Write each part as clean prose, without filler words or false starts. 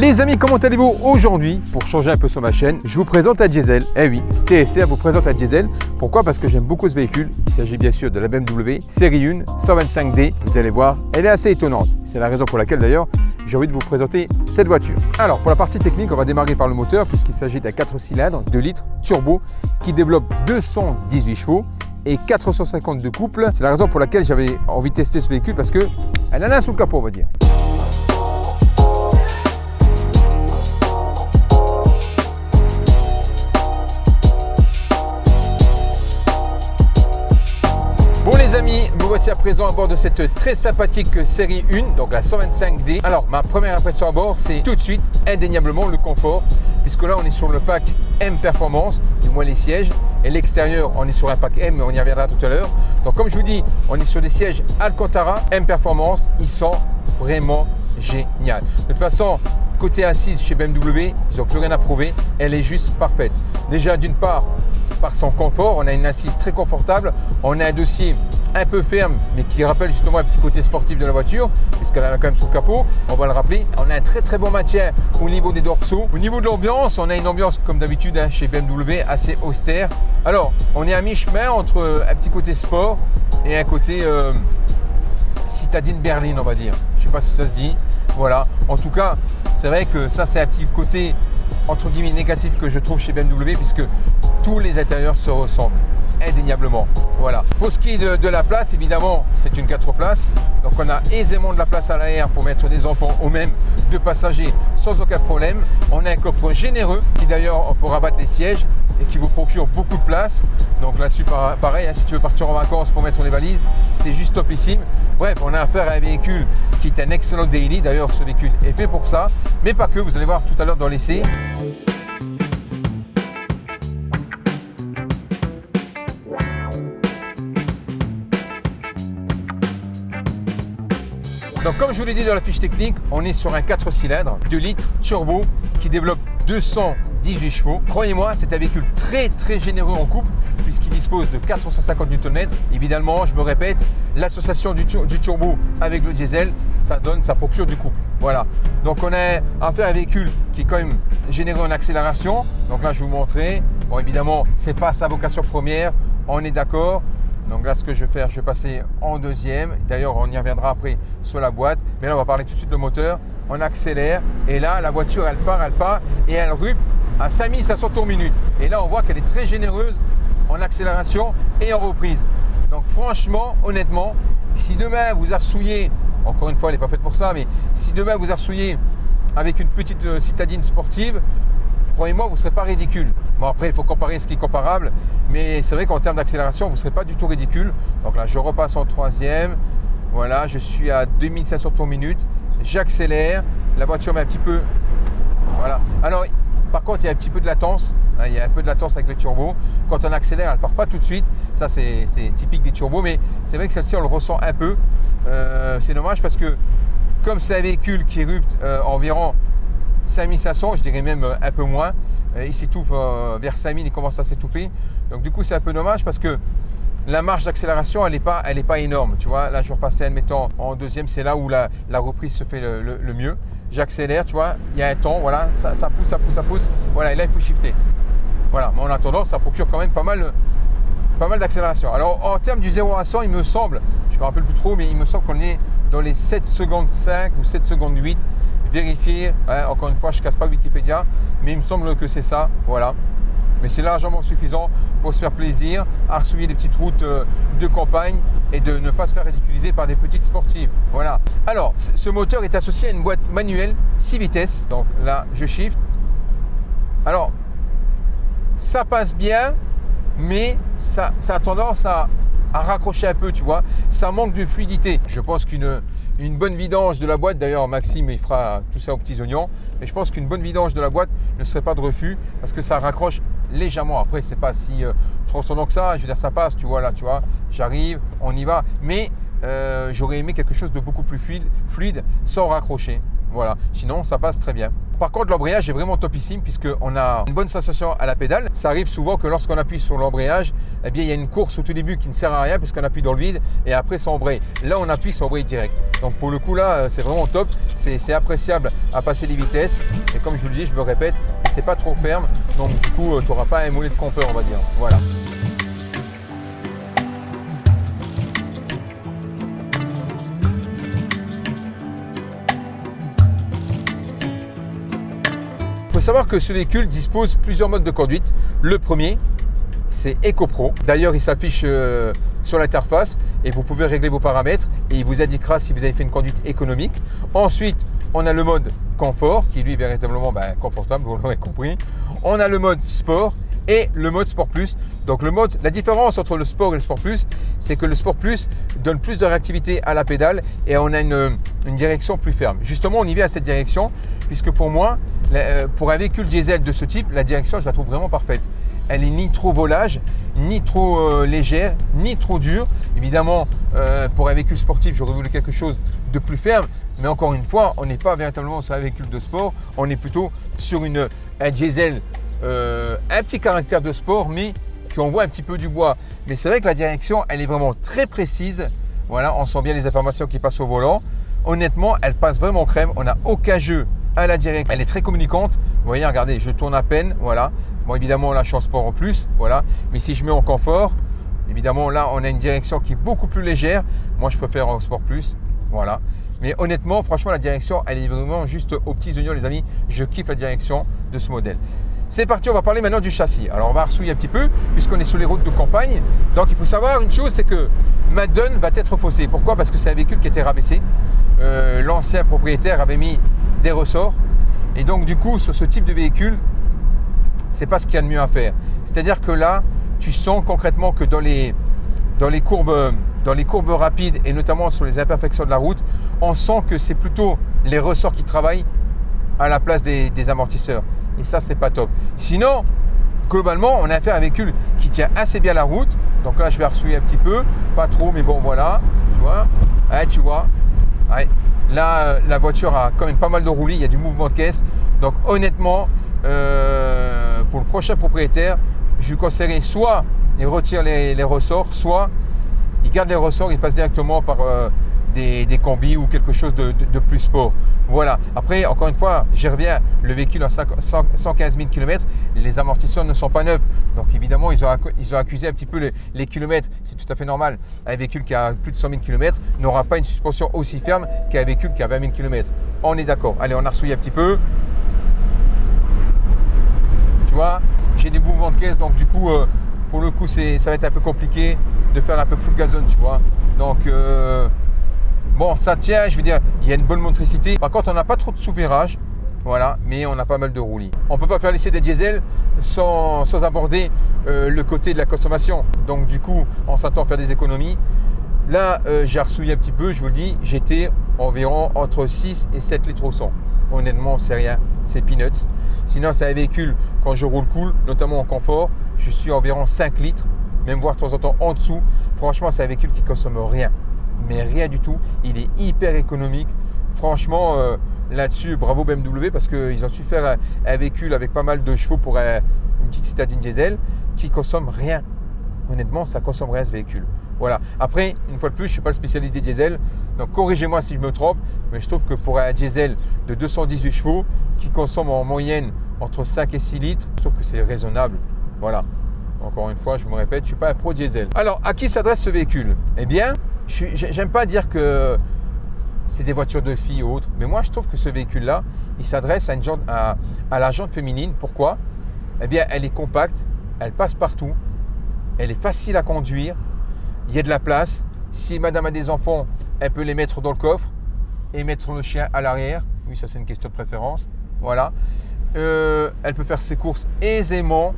Les amis, comment allez-vous aujourd'hui? Pour changer un peu sur ma chaîne, je vous présente la Diesel. Eh oui, TSR vous présente la Diesel. Pourquoi? Parce que j'aime beaucoup ce véhicule. Il s'agit bien sûr de la BMW série 1 125D. Vous allez voir, elle est assez étonnante. C'est la raison pour laquelle d'ailleurs j'ai envie de vous présenter cette voiture. Alors pour la partie technique, on va démarrer par le moteur puisqu'il s'agit d'un 4 cylindres 2 litres turbo qui développe 218 chevaux et 450 de couple. C'est la raison pour laquelle j'avais envie de tester ce véhicule parce qu'elle en a sous le capot, on va dire. Bon les amis, vous voici à présent à bord de cette très sympathique série 1, donc la 125D. Alors ma première impression à bord, c'est tout de suite indéniablement le confort, puisque là on est sur le pack M Performance, du moins les sièges, et l'extérieur on est sur un pack M, mais on y reviendra tout à l'heure. Donc comme je vous dis, on est sur des sièges Alcantara M Performance, ils sont vraiment géniaux. De toute façon, côté assise chez BMW, ils n'ont plus rien à prouver, elle est juste parfaite. Déjà d'une part, par son confort, on a une assise très confortable, on a un dossier un peu ferme mais qui rappelle justement un petit côté sportif de la voiture puisqu'elle a quand même sous le capot, on va le rappeler. On a un très bon maintien au niveau des dorsaux. Au niveau de l'ambiance, on a une ambiance comme d'habitude chez BMW assez austère. Alors on est à mi-chemin entre un petit côté sport et un côté citadine berline, on va dire. Je ne sais pas si ça se dit, voilà. En tout cas c'est vrai que ça c'est un petit côté entre guillemets négatif que je trouve chez BMW puisque tous les intérieurs se ressemblent indéniablement. Voilà. Pour ce qui est de la place, évidemment, c'est une 4 places. Donc on a aisément de la place à l'arrière pour mettre des enfants ou même deux passagers sans aucun problème. On a un coffre généreux qui d'ailleurs on peut rabattre les sièges et qui vous procure beaucoup de place. Donc là-dessus pareil, si tu veux partir en vacances pour mettre les valises, c'est juste topissime. Bref, on a affaire à un véhicule qui est un excellent daily. D'ailleurs ce véhicule est fait pour ça, mais pas que, vous allez voir tout à l'heure dans l'essai. Donc comme je vous l'ai dit dans la fiche technique, on est sur un 4 cylindres 2 litres turbo qui développe 218 chevaux. Croyez-moi, c'est un véhicule très généreux en couple puisqu'il dispose de 450 Nm. Évidemment, je me répète, l'association du turbo avec le diesel, ça procure du couple. Voilà. Donc on a affaire à un véhicule qui est quand même généreux en accélération. Donc là, je vais vous montrer. Bon, évidemment, c'est pas sa vocation première, on est d'accord. Donc là, ce que je vais faire, je vais passer en deuxième. D'ailleurs, on y reviendra après sur la boîte. Mais là, on va parler tout de suite de moteur. On accélère et là, la voiture, elle part et elle rupte à 5500 tours minute. Et là, on voit qu'elle est très généreuse en accélération et en reprise. Donc franchement, honnêtement, si demain vous arsouillez, encore une fois, elle n'est pas faite pour ça, mais si demain vous arsouillez avec une petite citadine sportive, croyez-moi, vous ne serez pas ridicule. Bon, après, il faut comparer ce qui est comparable, mais c'est vrai qu'en termes d'accélération, vous ne serez pas du tout ridicule. Donc là, je repasse en troisième. Voilà, je suis à 2500 tours minute. J'accélère. La voiture met un petit peu. Voilà. Alors, par contre, il y a un petit peu de latence. Il y a un peu de latence avec le turbo. Quand on accélère, elle ne part pas tout de suite. Ça, c'est typique des turbos, mais c'est vrai que celle-ci, on le ressent un peu. C'est dommage parce que, comme c'est un véhicule qui rupte environ 5500, je dirais même un peu moins, il s'étouffe vers 5000, il commence à s'étouffer. Donc du coup c'est un peu dommage parce que la marge d'accélération elle n'est pas énorme. Tu vois, là je vais repasser admettons en deuxième, c'est là où la reprise se fait le mieux. J'accélère, tu vois, il y a un temps, voilà, ça pousse, voilà, et là il faut shifter. Voilà, mais en attendant ça procure quand même pas mal d'accélération. Alors en termes du 0 à 100, il me semble, je ne me rappelle plus trop, mais il me semble qu'on est dans les 7 secondes 5 ou 7 secondes 8. Vérifier, encore une fois, je ne casse pas Wikipédia, mais il me semble que c'est ça, voilà. Mais c'est largement suffisant pour se faire plaisir, arsouiller des petites routes de campagne et de ne pas se faire ridiculiser par des petites sportives. Voilà. Alors, ce moteur est associé à une boîte manuelle 6 vitesses. Donc là, je shift. Alors, ça passe bien, mais ça a tendance à raccrocher un peu, tu vois, ça manque de fluidité. Je pense qu'une bonne vidange de la boîte, d'ailleurs Maxime il fera tout ça aux petits oignons, mais je pense qu'une bonne vidange de la boîte ne serait pas de refus parce que ça raccroche légèrement. Après c'est pas si transcendant que ça, je veux dire ça passe, tu vois là, tu vois, j'arrive, on y va, mais j'aurais aimé quelque chose de beaucoup plus fluide sans raccrocher. Voilà, sinon ça passe très bien. Par contre, l'embrayage est vraiment topissime puisqu'on a une bonne sensation à la pédale. Ça arrive souvent que lorsqu'on appuie sur l'embrayage, eh bien, il y a une course au tout début qui ne sert à rien puisqu'on appuie dans le vide et après ça embraye. Là, on appuie, ça embraye direct. Donc pour le coup là, c'est vraiment top. C'est appréciable à passer les vitesses. Et comme je vous le dis, je me répète, c'est pas trop ferme. Donc du coup, tu n'auras pas un mollet de compeur, on va dire. Voilà. Il faut savoir que ce véhicule dispose plusieurs modes de conduite. Le premier, c'est EcoPro. D'ailleurs, il s'affiche sur l'interface et vous pouvez régler vos paramètres et il vous indiquera si vous avez fait une conduite économique. Ensuite, on a le mode confort qui lui est véritablement confortable, vous l'aurez compris. On a le mode sport et le mode Sport Plus. Donc la différence entre le Sport et le Sport Plus, c'est que le Sport Plus donne plus de réactivité à la pédale et on a une direction plus ferme. Justement, on y vient à cette direction puisque pour moi, pour un véhicule diesel de ce type, la direction, je la trouve vraiment parfaite. Elle est ni trop volage, ni trop légère, ni trop dure. Évidemment, pour un véhicule sportif, j'aurais voulu quelque chose de plus ferme. Mais encore une fois, on n'est pas véritablement sur un véhicule de sport. On est plutôt sur un diesel, un petit caractère de sport, mais qui envoie un petit peu du bois. Mais c'est vrai que la direction, elle est vraiment très précise. Voilà, on sent bien les informations qui passent au volant. Honnêtement, elle passe vraiment crème. On n'a aucun jeu à la direction. Elle est très communicante. Vous voyez, regardez, je tourne à peine. Voilà. Bon, évidemment, là, je suis en sport en plus. Voilà. Mais si je mets en confort, évidemment, là, on a une direction qui est beaucoup plus légère. Moi, je préfère en sport plus. Voilà. Mais honnêtement, franchement, la direction, elle est vraiment juste aux petits oignons, les amis. Je kiffe la direction de ce modèle. C'est parti, on va parler maintenant du châssis. Alors, on va ressouiller un petit peu puisqu'on est sur les routes de campagne. Donc, il faut savoir une chose, c'est que ma donne va être faussée. Pourquoi? Parce que c'est un véhicule qui a été rabaissé. L'ancien propriétaire avait mis des ressorts. Et donc, du coup, sur ce type de véhicule, c'est pas ce qu'il y a de mieux à faire. C'est-à-dire que là, tu sens concrètement que dans les courbes rapides et notamment sur les imperfections de la route, on sent que c'est plutôt les ressorts qui travaillent à la place des amortisseurs. Et ça, c'est pas top. Sinon, globalement, on a affaire à un véhicule qui tient assez bien la route. Donc là, je vais ressouiller un petit peu. Pas trop, mais bon, voilà. Tu vois. Ouais, tu vois. Ouais. Là, la voiture a quand même pas mal de roulis. Il y a du mouvement de caisse. Donc honnêtement, pour le prochain propriétaire, je lui conseillerais soit il retire les ressorts, soit il garde les ressorts, il passe directement par des combis ou quelque chose de plus sport. Voilà. Après, encore une fois, j'y reviens, le véhicule a 115 000 km, les amortisseurs ne sont pas neufs. Donc évidemment, ils ont accusé un petit peu les kilomètres. C'est tout à fait normal. Un véhicule qui a plus de 100 000 km n'aura pas une suspension aussi ferme qu'un véhicule qui a 20 000 km. On est d'accord. Allez, on a ressouillé un petit peu. Tu vois, j'ai des mouvements de caisse, donc du coup, pour le coup, ça va être un peu compliqué de faire un peu full gazon, tu vois. Donc, bon, ça tient, je veux dire, il y a une bonne motricité. Par contre, on n'a pas trop de sous-virage, voilà, mais on a pas mal de roulis. On ne peut pas faire l'essai des diesel sans aborder le côté de la consommation. Donc, du coup, on s'attend à faire des économies. Là, j'ai ressouillé un petit peu, je vous le dis, j'étais environ entre 6 et 7 litres au 100. Honnêtement, c'est rien, c'est peanuts. Sinon, c'est un véhicule, quand je roule cool, notamment en confort, je suis environ 5 litres, même voire de temps en temps en dessous. Franchement, c'est un véhicule qui ne consomme rien, mais rien du tout. Il est hyper économique. Franchement, là-dessus, bravo BMW parce qu'ils ont su faire un véhicule avec pas mal de chevaux pour une petite citadine diesel qui ne consomme rien. Honnêtement, ça ne consomme rien ce véhicule. Voilà. Après, une fois de plus, je ne suis pas le spécialiste des diesels, donc corrigez-moi si je me trompe, mais je trouve que pour un diesel de 218 chevaux qui consomme en moyenne entre 5 et 6 litres, je trouve que c'est raisonnable. Voilà. Encore une fois, je me répète, je ne suis pas un pro diesel. Alors, à qui s'adresse ce véhicule? Eh bien, j'aime pas dire que c'est des voitures de filles ou autres, mais moi, je trouve que ce véhicule-là, il s'adresse à la jante féminine. Pourquoi? Eh bien, elle est compacte, elle passe partout, elle est facile à conduire. Il y a de la place. Si madame a des enfants, elle peut les mettre dans le coffre et mettre le chien à l'arrière. Oui, ça c'est une question de préférence. Voilà. Elle peut faire ses courses aisément.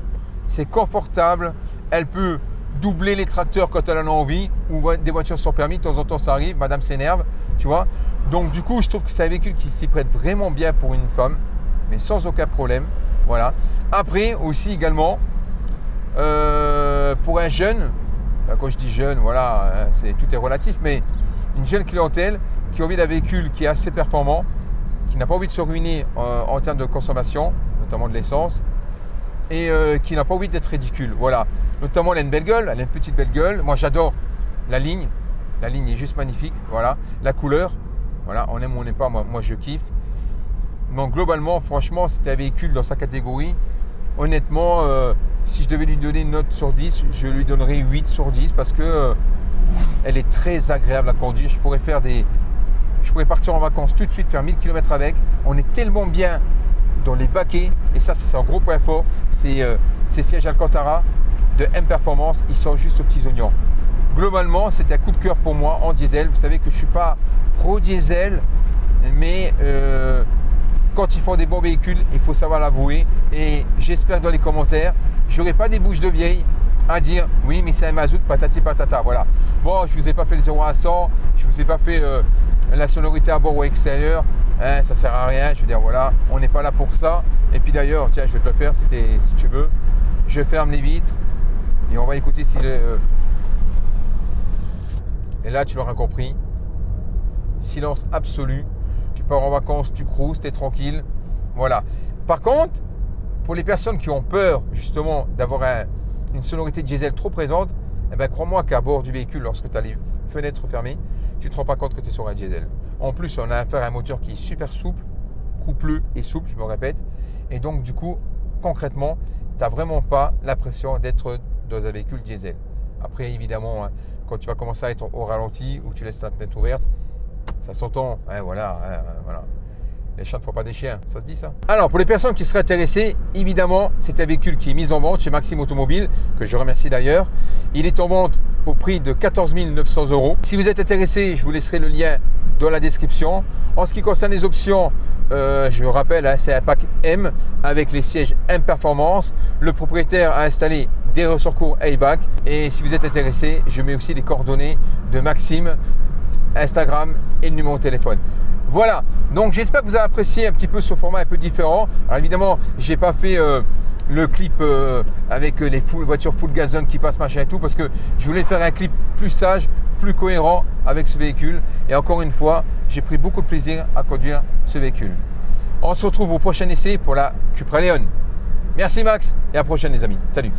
C'est confortable. Elle peut doubler les tracteurs quand elle en a envie. Ou des voitures sans permis. De temps en temps, ça arrive. Madame s'énerve. Tu vois. Donc, du coup, je trouve que c'est un véhicule qui s'y prête vraiment bien pour une femme. Mais sans aucun problème. Voilà. Après, aussi également, pour un jeune, quand je dis jeune, voilà, tout est relatif, mais une jeune clientèle qui a envie d'un véhicule qui est assez performant, qui n'a pas envie de se ruiner en termes de consommation, notamment de l'essence, et qui n'a pas envie d'être ridicule. Voilà. Notamment, elle a une belle gueule, elle a une petite belle gueule. Moi, j'adore la ligne. La ligne est juste magnifique. Voilà. La couleur. Voilà. On aime ou on n'aime pas. Moi, je kiffe. Donc, globalement, franchement, c'était un véhicule dans sa catégorie. Honnêtement, si je devais lui donner une note sur 10, je lui donnerais 8 sur 10 parce que elle est très agréable à conduire. Je pourrais partir en vacances tout de suite, faire 1000 km avec. On est tellement bien dans les baquets, et ça, c'est un gros point fort. C'est ces sièges Alcantara de M Performance, ils sont juste aux petits oignons. Globalement, c'est un coup de cœur pour moi en diesel. Vous savez que je ne suis pas pro diesel, mais quand ils font des bons véhicules, il faut savoir l'avouer. Et j'espère que dans les commentaires, je n'aurai pas des bouches de vieille à dire oui, mais c'est un mazout, patati patata. Voilà. Bon, je ne vous ai pas fait le 0 à 100, je ne vous ai pas fait la sonorité à bord ou extérieur. Hein, ça ne sert à rien. Je veux dire, voilà, on n'est pas là pour ça. Et puis d'ailleurs, tiens, je vais te le faire si tu veux. Je ferme les vitres et on va écouter si Et là, tu l'auras compris. Silence absolu. Tu pars en vacances, tu cruises, tu es tranquille. Voilà. Par contre, pour les personnes qui ont peur justement d'avoir une sonorité diesel trop présente, eh ben, crois-moi qu'à bord du véhicule, lorsque tu as les fenêtres fermées, tu ne te rends pas compte que tu es sur un diesel. En plus, on a affaire à un moteur qui est super souple, coupleux et souple, je me répète. Et donc, du coup, concrètement, tu n'as vraiment pas l'impression d'être dans un véhicule diesel. Après, évidemment, hein, quand tu vas commencer à être au ralenti ou tu laisses ta fenêtre ouverte, ça s'entend. Hein, voilà. Les chiens ne font pas des chiens, ça se dit ça? Alors, pour les personnes qui seraient intéressées, évidemment, c'est un véhicule qui est mis en vente chez Maxime Automobile, que je remercie d'ailleurs. Il est en vente au prix de 14 900 €. Si vous êtes intéressé, je vous laisserai le lien dans la description. En ce qui concerne les options, je vous rappelle, hein, c'est un pack M avec les sièges M Performance. Le propriétaire a installé des ressorts airbag. Et si vous êtes intéressé, je mets aussi les coordonnées de Maxime, Instagram et le numéro de téléphone. Voilà, donc j'espère que vous avez apprécié un petit peu ce format un peu différent. Alors évidemment, je n'ai pas fait le clip avec les voitures full gazon qui passent machin et tout, parce que je voulais faire un clip plus sage, plus cohérent avec ce véhicule. Et encore une fois, j'ai pris beaucoup de plaisir à conduire ce véhicule. On se retrouve au prochain essai pour la Cupra Leon. Merci Max et à la prochaine les amis. Salut.